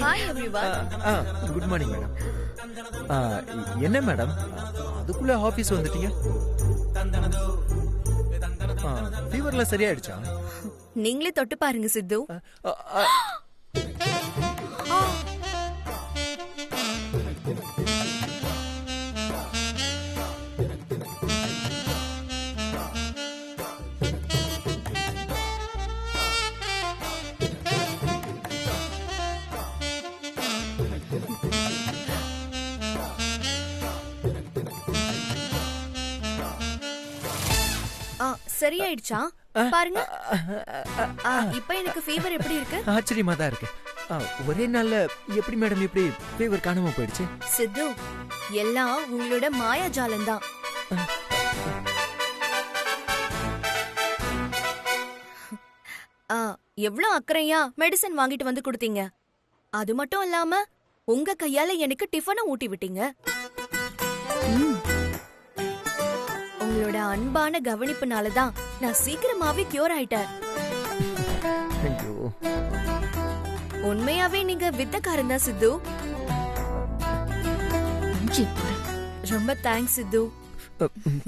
Hi everyone. Good morning madam. என்ன madam அதுக்குள்ள office வந்துட்டீங்க? ஃபீவர்ல சரியாயிடுச்சா? நீங்களே தொட்டு பாருங்க சித்து. சரியாயிடுச்சா பாருங்க. இப்ப எனக்கு ஃபீவர் எப்படி இருக்கு? ஆச்சரியமா தான் இருக்கு. ஒரே நாள்ல எப்படி மேடம் இப்படி ஃபீவர் காணாம போயிடுச்சு? சித்து, எல்லாம் உங்களோட மாயாஜாலம் தான். எவ்வளவு அக்கறையா மெடிசன் வாங்கிட்டு வந்து கொடுத்தீங்க. அது மட்டும் இல்லாம உங்க கையால எனக்கு டிஃபனும் ஊட்டி விட்டீங்க. உங்களோட அன்பான கவனிப்புனாலதான் நான் சீக்கிரமாவே கியூர் ஆயிட்டேன். உண்மையாவே நீங்க வித்தக்காரன் தான் சித்து. ரொம்ப தேங்க்ஸ் சித்து.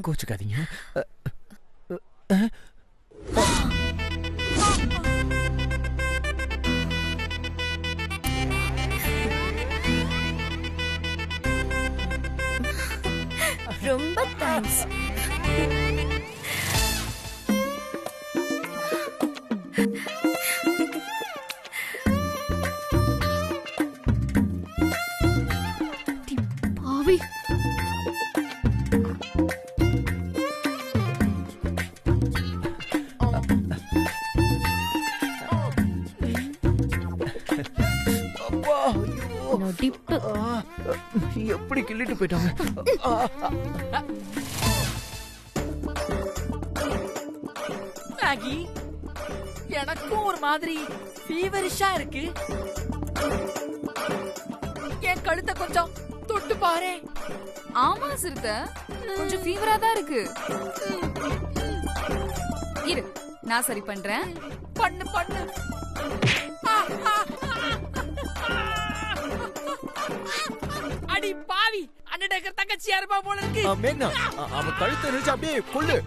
கோச்சுக்காதீங்க. ரொம்ப தேங்க்ஸ். எப்படி கிள்ளிட்டு போயிட்டாங்க. மேகி, எனக்கும் ஒரு மாதிரி ஃபீவரிஷா இருக்கு. என் கழுத்தை கொஞ்சம் தொட்டு பாரு. ஆமா சிறுத்தை, கொஞ்சம் ஃபீவரா தான் இருக்கு. இரு, நான் சரி பண்றேன். பண்ணு பண்ணு. அடி பாவி, அண்ணனுக்கு தங்கச்சி யாருப்பா போல இருக்கு. மேக்னா, அவன் கழுத்தை நெரிச்சு அப்படியே கொல்லு.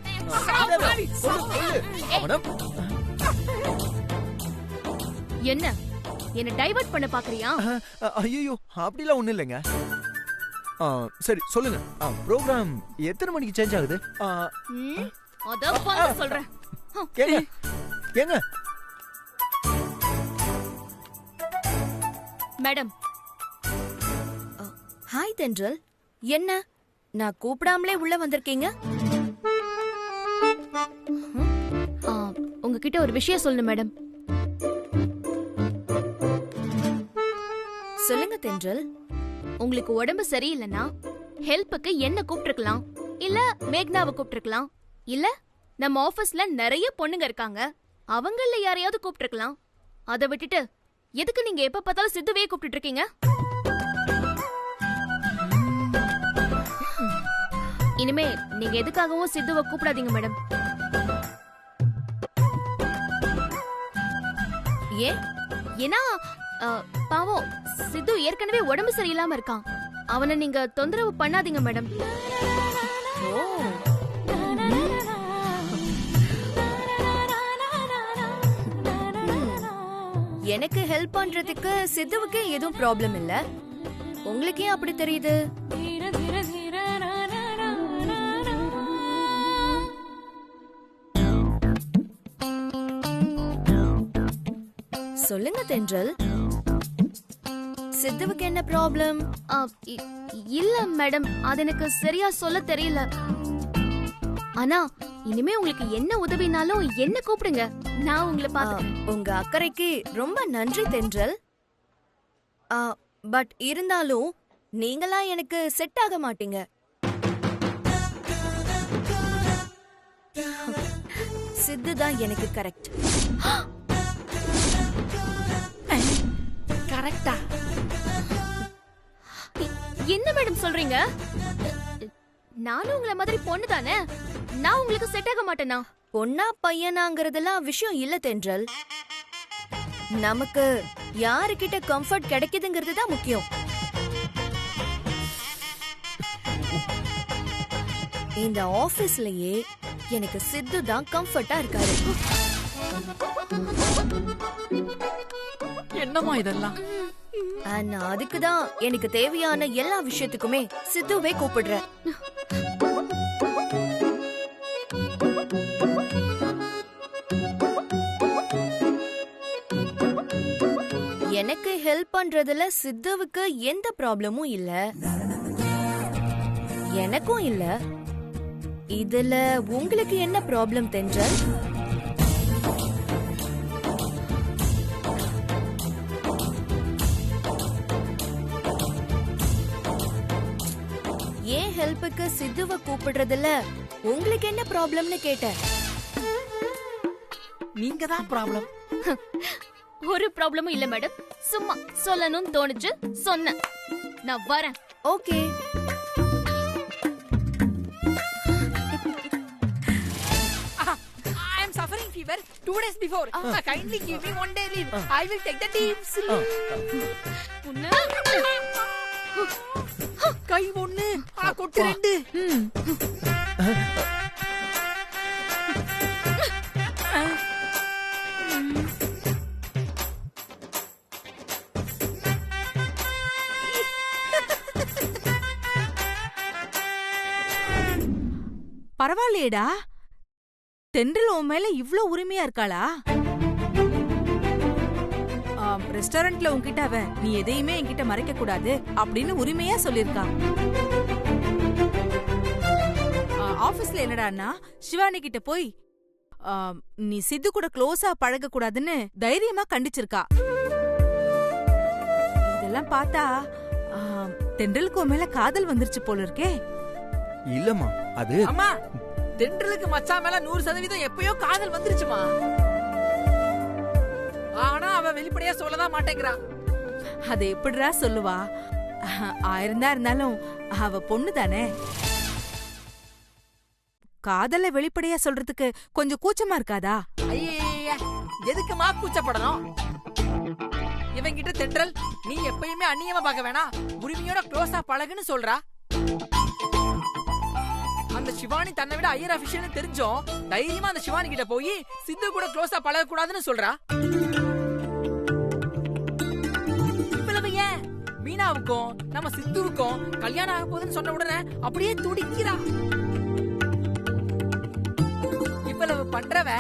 என்ன என்ன டைவர்ட் பண்ண பாக்குறியா? ஐயோ, அப்படிலாம் ஒண்ணு இல்லைங்க. சரி சொல்லுங்க, ப்ரோக்ராம் எத்தனை மணிக்கு சேஞ்ச் ஆகுது? அதான் சொல்றேன். ஏங்க மேடம். ஹாய் தென்றல், என்ன நான் கூப்பிடாமலே உள்ள வந்திருக்கீங்க? உங்ககிட்ட ஒரு விஷயம் சொல்லணும் மேடம். சொல்லுங்க தென்றல். உங்களுக்கு உடம்பு சரியில்லைன்னா ஹெல்ப்புக்கு என்ன கூப்பிட்டுருக்கலாம், இல்ல மேக்னாவை கூப்பிட்டுருக்கலாம், இல்ல நம்ம ஆபீஸ்ல நிறைய பொண்ணுங்க இருக்காங்க, அவங்கள யாரையாவது கூப்பிட்டுருக்கலாம். அதை விட்டுட்டு எதுக்கு நீங்க எப்ப பார்த்தாலும் சித்துவே கூப்பிட்டு இருக்கீங்க? இனிமே நீங்க எதுக்காகவும் சித்துவை கூப்பிடாதீங்க மேடம். ஏன்னா பாவம் சித்து ஏற்கனவே உடம்பு சரியில்லாம இருக்கான். அவனை நீங்க தொந்தரவு பண்ணாதீங்க மேடம். எனக்கு ஹெல்ப் பண்றதுக்கு சித்துவுக்கு எதுவும் ப்ராப்ளம் இல்ல. உங்களுக்கு ஏன் அப்படி தெரியுது? சொல்லுங்க தென்றல், சித்துவுக்கு என்ன ப்ராப்ளம்? இல்ல மேடம், அது எனக்கு சரியா சொல்ல தெரியல. ஆனா இனிமே உங்களுக்கு என்ன உதவினாலும் என்ன கூப்பிடுங்க, நான் உங்களை பார்த்து. உங்க அக்கறைக்கு ரொம்ப நன்றி தென்றல். பட் இருந்தாலும் நீங்களா எனக்கு செட் ஆக மாட்டீங்க. சித்து தான் எனக்கு கரெக்ட். கரெக்டா? என்ன மேடம் சொல்றீங்க? நானும் உங்களை மாதிரி பொண்ணு தானே, நான் உங்களுக்கு செட் ஆக மாட்டேனா? பொண்ணா பையனாங்கிறதெல்லாம் விஷயம் இல்ல தென்றல். நமக்கு யாருக்கிட்ட கம்ஃபர்ட் கிடைக்குதுங்கிறது தான் முக்கியம். இந்த ஆபீஸ்லயே எனக்கு சித்து தான் கம்ஃபர்ட்டா இருக்காரு. என்னம்மா இதெல்லாம்? நான் அதுக்குதான் எனக்கு தேவையான எல்லா விஷயத்துக்குமே சித்துவே கூப்பிடுறேன். எனக்கு ஹெல்ப் பண்றதுல சித்துவுக்கு எந்த ப்ராப்ளமும் இல்ல, எனக்கும் இல்ல. இதுல உங்களுக்கு என்ன ப்ராப்ளம் தென்றல்? ஏன் ஹெல்ப்புக்கு சித்துவை கூப்பிடுறதுல உங்களுக்கு என்ன ப்ராப்ளம்னு கேட்டேன். நீங்க தான் ப்ராப்ளம். ஒரு ப்ராப்ளமும் இல்ல மேடம். சும்மா சொல்லணும்னு தோணுச்சு சொன்னேன். நான் வரேன். Okay. I am suffering fever 2 days before. Kindly give me 1 day leave. I will take the deep sleep. கை ஒண்ணு கொட்டு ரெண்டு. பரவாயில்லையேடா, தென்றல் உன் மேல இவ்ளோ உரிமையா இருக்காளா? ரெஸ்டாரண்ட்ல உன்கிட்ட அவ நீ எதையுமே என்கிட்ட மறைக்க கூடாது அப்படின்னு உரிமையா சொல்லிருக்கா. ஆபீஸ்ல என்னடான்னா சிவானி கிட்ட போய் நீ சித்து கூட க்ளோஸா பழக கூடாதுன்னு தைரியமா கண்டிச்சிருக்கா. இதெல்லாம் பார்த்தா தென்றலுக்கு உன் மேல காதல் வந்துருச்சு போல இருக்கே. இல்லம்மா, அது அம்மா தென்றலுக்கு மச்சான் மேல 100% எப்பயோ காதல் வந்துருச்சுமா. ஆனா அவ வெளிப்படையா சொல்லதான் மாட்டேங்கிறா. அது எப்படிடா சொல்லுவா? ஆயிருந்தா இருந்தாலும் அவ பொண்ணு தானே. காதல வெளிப்படையா சொல்றதுக்கு கொஞ்சம் கூச்சமா இருக்காதா? ஐய, எதுக்குமா கூச்சப்படணும்? இவங்கிட்ட தென்றல் நீ எப்பயுமே அந்நியமா பார்க்க வேணாம், உரிமையோட க்ளோஸா பழகுன்னு சொல்றா. அந்த சிவானி தன்னை விட ஹையர் ஆபீஷியல்னு தெரிஞ்சோம் தைரியமா அந்த சிவானி கிட்ட போய் சித்து கூட க்ளோஸா பழக கூடாதுன்னு சொல்றா. இவ்வளவு ஏன் மீனாவுக்கும் நம்ம சித்துவுக்கும் கல்யாணம் ஆக போகுதுன்னு சொன்ன உடனே அப்படியே துடிக்கிறா. இவ்வளவு பண்றவ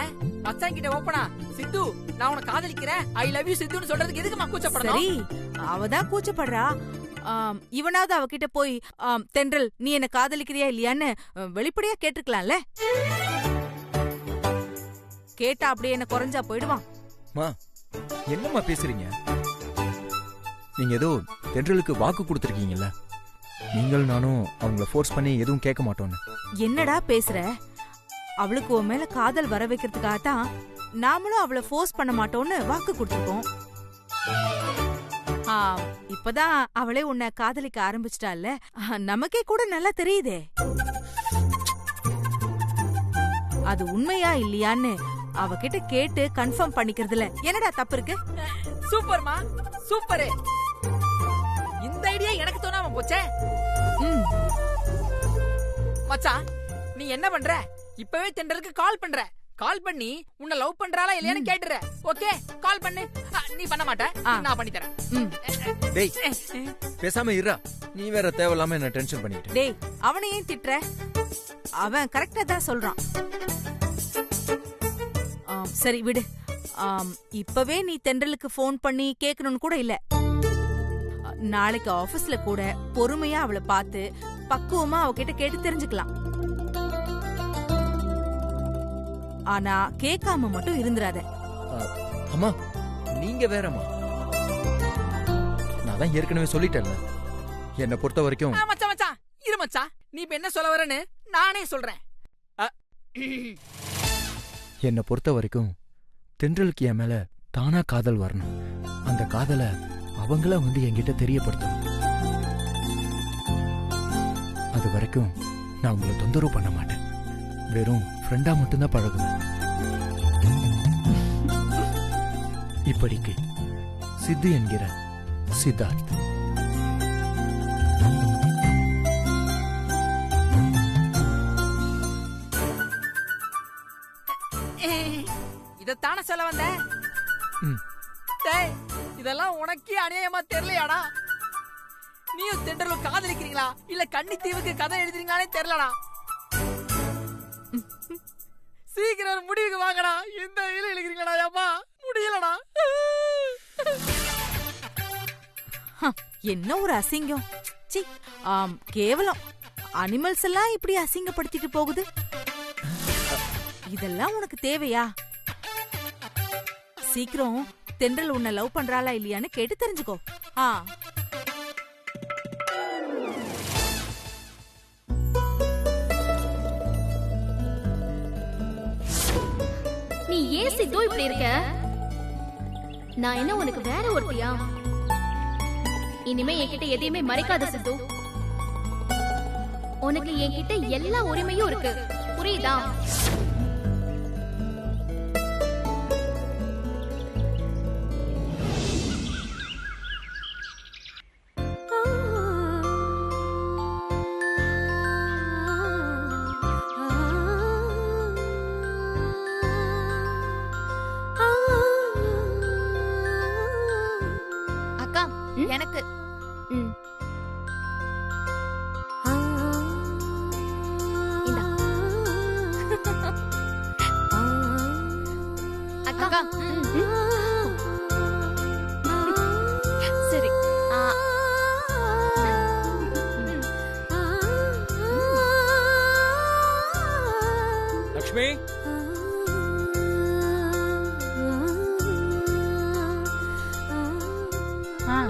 மச்சான் கிட்ட ஓப்பனா சித்து நான் உன்னை காதலிக்கிறேன், ஐ லவ் யூ சித்துன்னு சொல்றதுக்கு எதுக்கு கூச்சப்படணும்? சரி, அவதான் கூச்சப்படுறா. இவனாவது அவகிட்ட போய் தென்றல் நீ என்ன காதலிக்கிறியா இல்லையான்னு வெளிப்படையா கேட்டுக்கலாம்ல. கேட்டா அப்படியே என்ன குறைஞ்சா போயிடுவான். என்னம்மா பேசுறீங்க? நீங்க ஏதோ தென்றலுக்கு வாக்கு கொடுத்திருக்கீங்கல்ல, நீங்கள் நானும் அவங்கள ஃபோர்ஸ் பண்ணி எதுவும் கேட்க மாட்டோன்னு. என்னடா பேசுற? அவளுக்கு உன் மேல காதல் வர வைக்கிறதுக்காகத்தான் நாமளும் அவளை ஃபோர்ஸ் பண்ண மாட்டோம்னு வாக்கு கொடுத்துருக்கோம். இப்பதான் அவளே உன்னை காதலிக்க ஆரம்பிச்சிட்டால, நமக்கே கூட நல்லா தெரியுதே. அது உண்மையா இல்லையான்னு அவகிட்ட கேட்டு கன்ஃபார்ம் பண்ணிக்கிறதுல என்னடா தப்பு இருக்கு? சூப்பர்மா, சூப்பர். இந்த ஐடியா எனக்கு தோணாம போச்சே. மச்சான் நீ என்ன பண்ற? இப்பவே தென்றலுக்கு கால் பண்ற. கால் பண்ணி உன்னை லவ் பண்றாளா இல்லையான்னு கேட்டுற. ஓகே, கால் பண்ணு. நீ பண்ண மாட்ட, நான் பண்ணி தரேன். டேய் பேசாம இருடா, நீ வேற தேவையில்லாம என்ன டென்ஷன் பண்ணிட்ட. டேய் அவனை ஏன் திட்டுற? அவன் கரெக்டா தான் சொல்றான். சரி விடு. இப்பவே நீ தென்றலுக்கு போன் பண்ணி கேட்கணும்னு கூட இல்ல. நாளைக்கு ஆபீஸ்ல கூட பொறுமையா அவளை பார்த்து பக்குவமா அவகிட்ட கேட்டு தெரிஞ்சுக்கலாம். ஆனா கேட்காம மட்டும் இருந்துராத. அம்மா நீங்க வேறம்மா, நான் தான் ஏற்கனவே சொல்லிட்டேன்ல, என்னை பொறுத்த வரைக்கும். மச்சான் இரு மச்சான், நீ இப்ப என்ன சொல்ல வரேன்னு நானே சொல்றேன். என்னை பொறுத்த வரைக்கும் தென்றலுக்கு என் மேல தானா காதல் வரணும். அந்த காதலை அவங்கள வந்து என்கிட்ட தெரியப்படுத்தணும். அது வரைக்கும் நான் உங்களை தொந்தரவு பண்ண மாட்டேன். வெறும் ஃப்ரெண்டா மட்டும்தான் பழகுவேன். இப்படிக்கு சித்து என்கிற சித்தார்த். இதத்தான சொல்ல வந்த? ம். டேய், இதெல்லாம் உனக்கே அநியாயமா தெரியலையாடா? நீயும் தென்றலும் காதலிக்கிறீங்களா இல்ல கன்னித்தீவுக்கு கதை எழுதுறீங்களானே தெரியலடா. சீக்கிரம் ஒரு முடிவுக்கு வாங்கடா. இந்த இல எழுக்கிறீங்களா? ஏப்பா முடியலடா. என்ன ஒரு அசிங்கம். சி, கேவலம். அனிமல்ஸ் எல்லாம் இப்படி அசிங்கப்படுத்திட்டு போகுது. இதெல்லாம் உனக்கு தேவையா? சீக்கிரம் தென்றல் உன்னை லவ் பண்றாளா இல்லையான்னு கேட்டு தெரிஞ்சுக்கோ. நீ ஏன் சித்து இப்படி இருக்க? நான் என்ன உனக்கு வேற ஒருத்தியா? இனிமே என்கிட்ட எதையுமே மறைக்காத சித்து. உனக்கு என்கிட்ட எல்லா உரிமையும் இருக்கு, புரியுதா? எனக்கு அக்கா சரி. லக்ஷ்மி,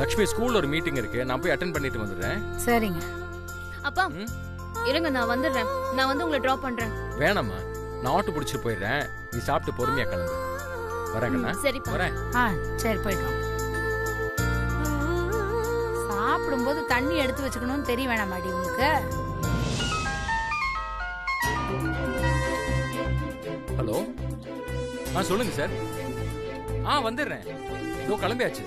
லக்ஷ்மி ஸ்கூல்ல ஒரு மீட்டிங் இருக்கு, நான் போய் அட்டெண்ட் பண்ணிட்டு வந்துடுறேன். சரிங்க. அப்பா இருங்க, நான் வந்துடுறேன். நான் வந்து உங்களை டிராப் பண்றேன். வேணாமா, நான் ஆட்டோ பிடிச்சிட்டு போயிடுறேன். நீ சாப்பிட்டு பொறுமையா கிளம்பு. வரேங்கண்ணா. சரி வரேன். சரி போயிட்டோம். சாப்பிடும்போது தண்ணி எடுத்து வச்சுக்கணும்னு தெரிய வேணாமாடி உங்களுக்கு? ஹலோ, சொல்லுங்க சார். வந்துடுறேன். இதோ கிளம்பியாச்சு.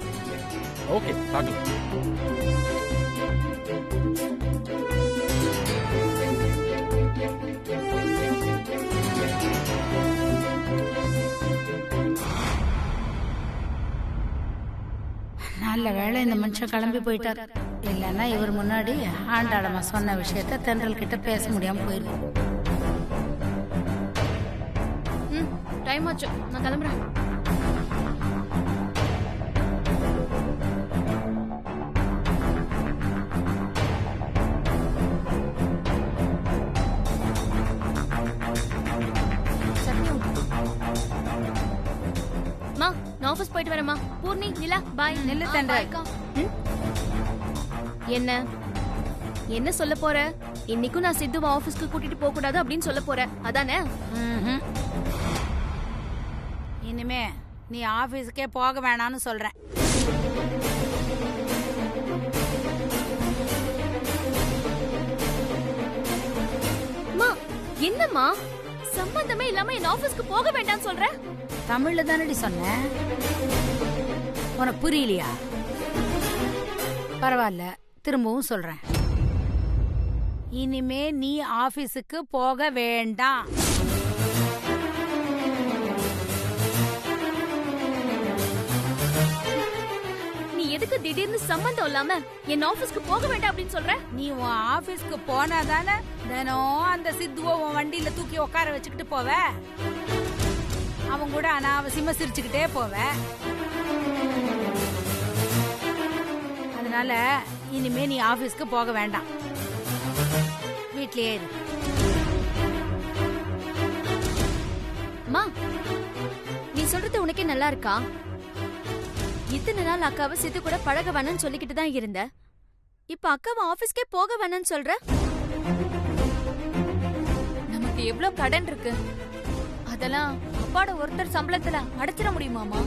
ஓகே, பார்க்கலாம். நல்ல வேளை இந்த மனுஷன் கிளம்பி போயிட்டார். இல்லைன்னா இவர் முன்னாடி ஆண்டாளம்மா சொன்ன விஷயத்த தென்றல் கிட்ட பேச முடியாம போயிருக்கும். டைம் ஆச்சு, நான் கிளம்புறேன். ஆபீஸ் போயிட்டு வரேம்மா. பூர்ணி, நிலா, பாய். நில்லு தென்றல். என்ன என்ன சொல்ல போற? இன்னைக்கும் நான் சித்துவ ஆபீஸ்க்கு கூட்டிட்டு போக கூடாது அப்படின்னு சொல்ல போற, அதானே? இனிமே நீ ஆபீஸ்க்கே போக வேணாம்னு சொல்றேன். என்னம்மா சம்பந்தமே இல்லாம என் ஆபீஸ்க்கு போக வேண்டாம்னு சொல்ற? தமிழ்ல தானடி சொன்னேன், உனக்கு புரியலையா? பரவாயில்ல, திரும்பவும் சொல்றேன். இனிமே நீ ஆபீஸுக்கு போக வேண்டாம். நீ எதுக்கு திடீர்னு சம்பந்தம் இல்லாம என் ஆபீஸ்க்கு போக வேண்டாம் அப்படின்னு சொல்ற? நீ உன் ஆபீஸ்க்கு போனாதானே தினம் அந்த சித்துவ உன் வண்டியில தூக்கி உட்கார வச்சுக்கிட்டு போவ. அவன் கூட அனாவசியமா சிரிச்சுக்கிட்டே போவ. அதனால இனிமே நீ ஆபீஸ்க்கு போக வேண்டாம், வீட்லயே இரு. அம்மா, நீ சொல்றது உனக்கே நல்லா இருக்கா? இத்தனை நாள் அக்காவை சித்து கூட பழக வேணாம்னு சொல்லிக்கிட்டு தான் இருந்த. இப்ப அக்காவை ஆபீஸ்க்கே போக வேணாம்னு சொல்ற? நமக்கு எவ்வளவு கடன் இருக்கு, அதெல்லாம் அப்பாட ஒருத்தர் சம்பளத்துல அடைச்சிட முடியுமாமா?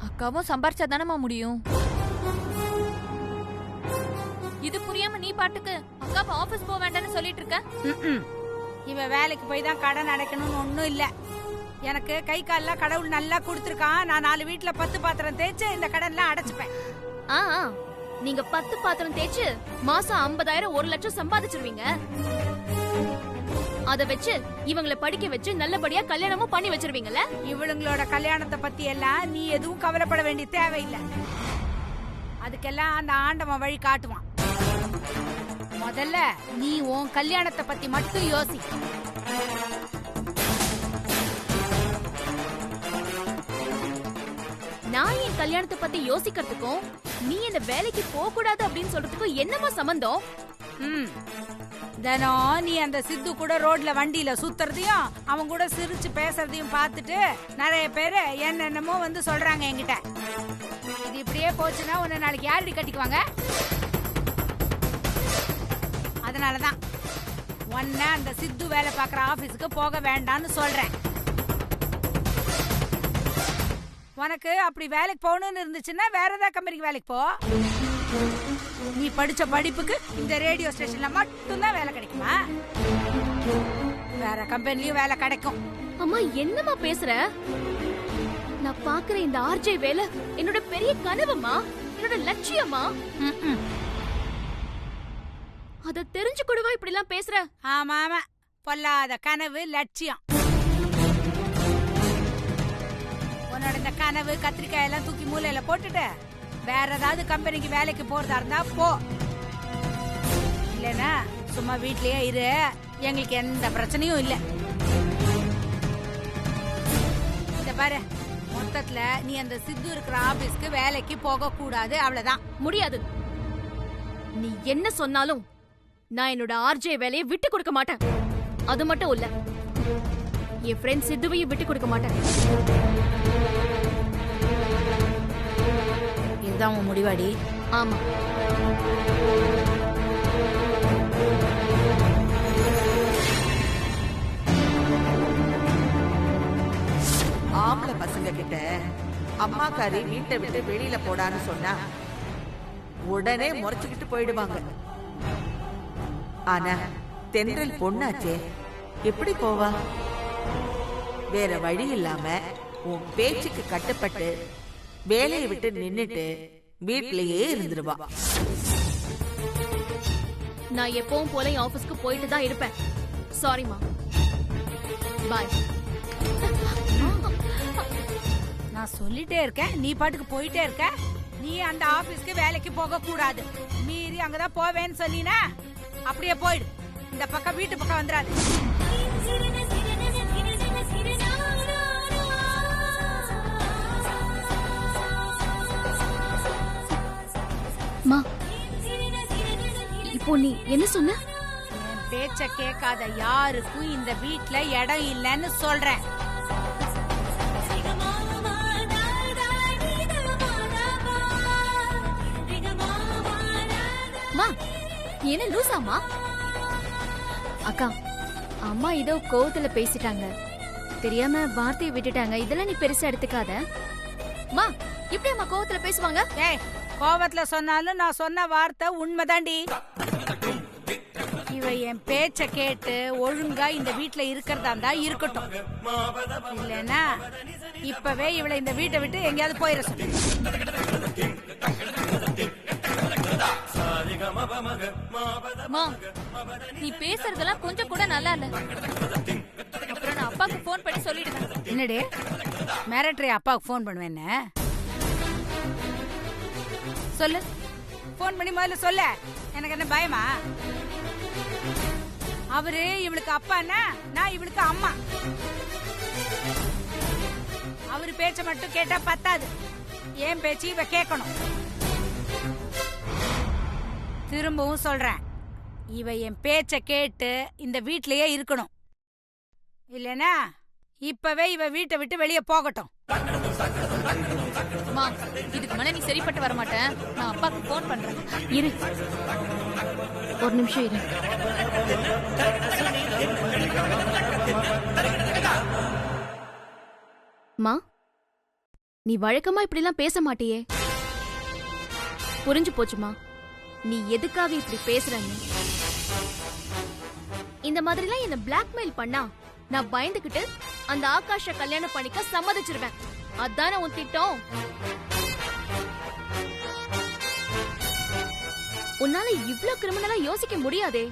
அக்காவும் சம்பாரிச்சாதானமா முடியும். இது புரியாம நீ பாட்டுக்கு அக்காவை ஆபீஸ் போக வேண்டாம்னு சொல்லிட்டு இருக்க. இவ வேலைக்கு போய் தான் கடன் அடைக்கணும்னு ஒண்ணும் இல்ல. எனக்கு கை கால்லாம் கடவுள் நல்லா கொடுத்துருக்கான். நான் 4 வீட்டுல 10 பாத்திரம் தேய்ச்சு இந்த கடன்லாம் அடைச்சுப்பேன். ஆ ஆ. நீங்க 10 பாத்திரம் தேய்ச்சு மாசம் 50,000 1 லட்சம் சம்பாதிச்சிருவீங்க. அத வச்சு இவங்கள படிக்க வச்சு நல்லபடியா கல்யாணமும் பண்ணி வச்சிருவீங்கல்ல. இவளுங்களோட கல்யாணத்தை பத்தி எல்லாம் நீ எதுவும் கவலைப்பட வேண்டிய தேவையில்லை. அதுக்கெல்லாம் அந்த ஆண்டவன் வழி காட்டுவான். முதல்ல நீ உன் கல்யாணத்தை பத்தி மட்டும் யோசி. நான் என் கல்யாணத்தை பத்தி யோசிக்கிறதுக்கும் நீ என்ன வேலைக்கு போக கூடாது அப்படின்னு சொல்றதுக்கும் என்னமா சம்பந்தம்? தினம் நீ அந்த சித்து கூட ரோட்ல வண்டியில சுத்துறதையும் அவன் கூட சிரிச்சு பேசுறதையும் பார்த்துட்டு நிறைய பேரு என்னென்னமோ வந்து சொல்றாங்க என்கிட்ட. இது இப்படியே போச்சுன்னா உன்னை நாளைக்கு யாரடி கட்டிக்குவாங்க? அதனாலதான் உன்னை அந்த சித்து வேலை பார்க்குற ஆபீஸுக்கு போக வேண்டாம்னு சொல்றேன். உனக்கு அப்படி வேலைக்கு போகணும்னு இருந்துச்சுன்னா வேற ஏதாவது கம்பெனிக்கு வேலைக்கு போ. நீ படிச்ச படிப்புக்கு இந்த ரேடியோ ஸ்டேஷன்ல மட்டும்தான் வேலை கிடைக்குமா? வேற கம்பெனிலயும் வேலை கிடைக்கும். அம்மா என்னமா பேசுற? நான் பாக்குற இந்த ஆர்ஜே வேலை என்னோட பெரிய கனவுமா, என்னோட லட்சியமா. அத தெரிஞ்சு கூடவா இப்படி எல்லாம் பேசுற? ஆமா ஆமா, பொல்லாத கனவு லட்சியம். உன்னோட இந்த கனவு கத்திரிக்காய் எல்லாம் தூக்கி மூலையில போட்டுட்டு வேற ஏதாவது கம்பெனிக்கு வேலைக்கு போறதா இருந்தா போ. இல்லனா சும்மா வீட்லயே இரு, எங்களுக்கு எந்த பிரச்சனையும் இல்ல. இத பாரு, மொத்தத்துல நீ அந்த சித்து இருக்கிற ஆபீஸ்க்கு வேலைக்கு போக கூடாது, அவ்வளவுதான். முடியாது. நீ என்ன சொன்னாலும் நான் என்னோட ஆர்ஜே வேலையை விட்டு கொடுக்க மாட்டேன். அது மட்டும் இல்ல, என் ஃப்ரெண்ட் சித்துவையும் விட்டு கொடுக்க மாட்டேன். இதுதான் உன் முடிவாடி? ஆமா. ஆம்பளை பசங்க கிட்ட அம்மாக்காரி வீட்டை விட்டு வெளியில போடான்னு சொன்னா உடனே முறைச்சுக்கிட்டு போயிடுவாங்க. ஆனா தென்றல் பொண்ணாச்சே, எப்படி போவா? வேற வழி இல்லாம உன் பேச்சுக்கு கட்டுப்பட்டு வேலையை விட்டு நின்னுட்டு வீட்லயே இருந்துருவா. நான் எப்பவும் போல என் ஆபீஸ்க்கு போயிட்டு தான் இருப்பேன். சாரிமா, பாய். நான் சொல்லிட்டே இருக்கேன், நீ பாட்டுக்கு போயிட்டே இருக்க. நீ அந்த ஆபீஸ்க்கு வேலைக்கு போக கூடாது. மீறி அங்கதான் போவேன்னு சொல்லினா அப்படியே போயிடு. இந்த பக்கம் வீட்டு பக்கம் வந்துடாது. மா, இப்போ நீ என்ன சொன்ன? என் பேச்ச கேட்காத யாருக்கும் இந்த வீட்ல இடம் இல்லைன்னு சொல்றேன். மா, என்ன லூசாமா? அக்கா, அம்மா ஏதோ கோவத்துல பேசிட்டாங்க, தெரியாம வார்த்தையை விட்டுட்டாங்க. இதெல்லாம் நீ பெருசா எடுத்துக்காத. மா, இப்படி அம்மா கோவத்துல பேசுவாங்க? ஏய், கோவத்துல சொன்னாலும் நான் சொன்ன வார்த்தை உண்மைதாண்டி. இவ என் பேச்ச கேட்டு ஒழுங்கா இந்த வீட்ல இருக்கிறதா இருந்தா இருக்கட்டும். இல்லனா இப்பவே இவளை இந்த வீட்டை விட்டு எங்கேயாவது போயிட சொல்லு. மா, நீ பேசுறதெல்லாம் கொஞ்சம் கூட நல்லா இல்ல. அப்புறம் நான் அப்பாக்கு போன் பண்ணி சொல்லிடுவேன். என்னடி மிரட்டரி? அப்பாவுக்கு போன் பண்ணுவேன்னு சொல்லு. போன் பண்ணி முதல்ல சொல்ல. எனக்கு என்ன பயமா? அவரு இவளுக்கு அப்பான்னா நான் இவளுக்கு அம்மா. அவரு பேச்ச மட்டும் கேட்டா பத்தாது, ஏன் பேச்சு இவ கேட்கணும். திரும்பவும் சொல்றேன், இவ என் பேச்ச கேட்டு இந்த வீட்லயே இருக்கணும். இல்லனா இப்பவே இவ வீட்டை விட்டு வெளியே போகட்டும். மா, இதுக்கு மேல நீ சரிப்பட்டு வர மாட்டேன். நான் அப்பாக்கு போன் பண்றேன். இரு, ஒரு நிமிஷம் இரு. மா, நீ வழக்கமா இப்படி எல்லாம் பேச மாட்டியே. புரிஞ்சு போச்சுமா நீ எதுக்காக இப்படி பேசுறன்னு. இந்த மாதிரிலாம் என்ன பிளாக்மெயில் பண்ணா நான் பயந்துகிட்டு அந்த ஆகாஷ கல்யாணம் பண்ணிக்க சம்மதிச்சிருவேன். அதானே உன் திட்டம்? உன்னால இவ்ளோ கிரிமினலா யோசிக்க முடியாதே.